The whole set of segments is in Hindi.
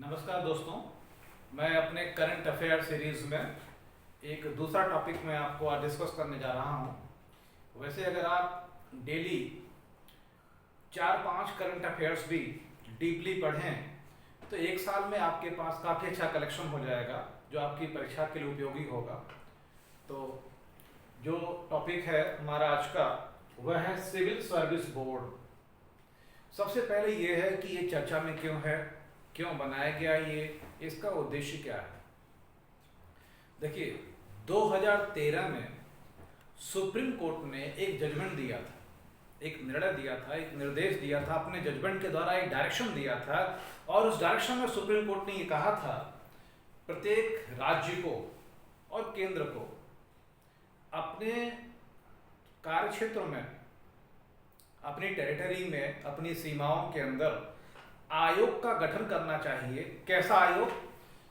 नमस्कार दोस्तों। मैं अपने करंट अफेयर सीरीज़ में एक दूसरा टॉपिक में आपको आज डिस्कस करने जा रहा हूं। वैसे अगर आप डेली 4-5 करंट अफेयर्स भी डीपली पढ़ें तो एक साल में आपके पास काफ़ी अच्छा कलेक्शन हो जाएगा जो आपकी परीक्षा के लिए उपयोगी होगा। तो जो टॉपिक है हमारा आज का वह है सिविल सर्विस बोर्ड। सबसे पहले ये है कि ये चर्चा में क्यों है, क्यों बनाया गया, ये इसका उद्देश्य क्या है। देखिए 2013 में सुप्रीम कोर्ट ने एक जजमेंट दिया था, एक निर्णय दिया था, एक निर्देश दिया था, अपने जजमेंट के द्वारा एक डायरेक्शन दिया था। और उस डायरेक्शन में सुप्रीम कोर्ट ने ये कहा था प्रत्येक राज्य को और केंद्र को अपने कार्यक्षेत्र में, अपनी टेरिटरी में, अपनी सीमाओं के अंदर आयोग का गठन करना चाहिए। कैसा आयोग?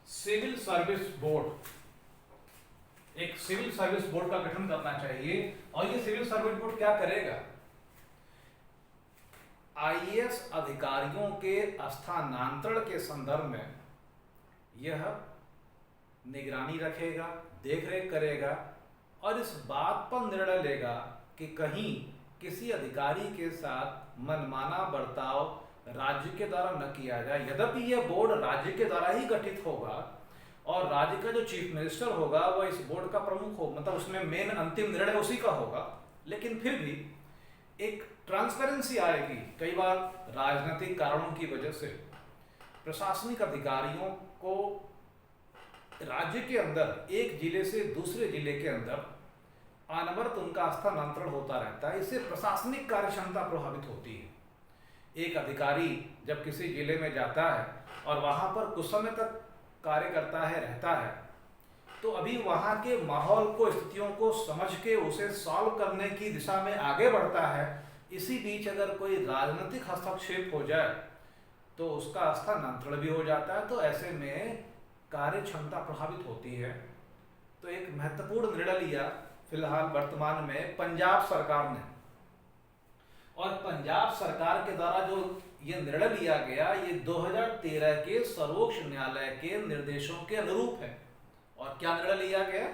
Civil service board. एक सिविल सर्विस बोर्ड का गठन करना चाहिए। और ये सिविल सर्विस बोर्ड क्या करेगा? आईएएस अधिकारियों के स्थानांतरण के संदर्भ में यह निगरानी रखेगा, देखरेख करेगा और इस बात पर निर्णय लेगा कि कहीं किसी अधिकारी के साथ मनमाना बर्ताव राज्य के द्वारा न किया जाए। यद्यपि यह बोर्ड राज्य के द्वारा ही गठित होगा और राज्य का जो चीफ मिनिस्टर होगा वह इस बोर्ड का प्रमुख हो, मतलब उसमें मेन अंतिम निर्णय उसी का होगा, लेकिन फिर भी एक ट्रांसपेरेंसी आएगी। कई बार राजनीतिक कारणों की वजह से प्रशासनिक अधिकारियों को राज्य के अंदर एक जिले से दूसरे जिले के अंदर अनवरत उनका स्थानांतरण होता रहता है। इससे प्रशासनिक कार्यक्षमता प्रभावित होती है। एक अधिकारी जब किसी जिले में जाता है और वहां पर कुछ समय तक कार्य करता है, रहता है, तो अभी वहां के माहौल को, स्थितियों को समझ के उसे सॉल्व करने की दिशा में आगे बढ़ता है। इसी बीच अगर कोई राजनीतिक हस्तक्षेप हो जाए तो उसका स्थानांतरण भी हो जाता है। तो ऐसे में कार्य क्षमता प्रभावित होती है। तो एक महत्वपूर्ण निर्णय लिया फिलहाल वर्तमान में पंजाब सरकार ने, और पंजाब सरकार के द्वारा जो ये निर्णय लिया गया ये 2013 के सर्वोच्च न्यायालय के निर्देशों के अनुरूप है। और क्या निर्णय लिया गया?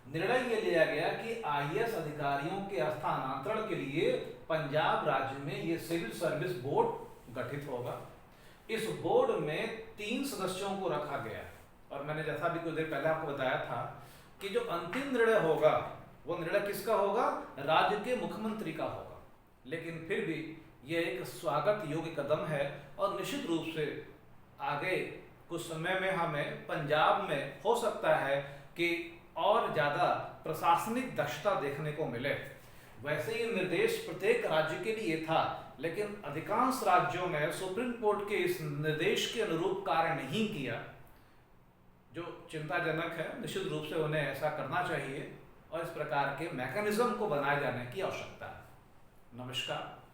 निर्णय ये लिया गया कि आईएएस अधिकारियों के स्थानांतरण के लिए पंजाब राज्य में ये सिविल सर्विस बोर्ड गठित होगा। इस बोर्ड में 3 सदस्यों को रखा गया है। और मैंने जैसा भी कुछ देर पहले आपको बताया था कि जो अंतिम निर्णय होगा वो निर्णय किसका होगा? राज्य के मुख्यमंत्री का होगा। लेकिन फिर भी यह एक स्वागत योग्य कदम है और निश्चित रूप से आगे कुछ समय में हमें पंजाब में हो सकता है कि और ज़्यादा प्रशासनिक दक्षता देखने को मिले। वैसे ये निर्देश प्रत्येक राज्य के लिए था, लेकिन अधिकांश राज्यों ने सुप्रीम कोर्ट के इस निर्देश के अनुरूप कार्य नहीं किया, जो चिंताजनक है। निश्चित रूप से उन्हें ऐसा करना चाहिए और इस प्रकार के मैकेनिज्म को बनाए जाने की आवश्यकता है। नमस्कार।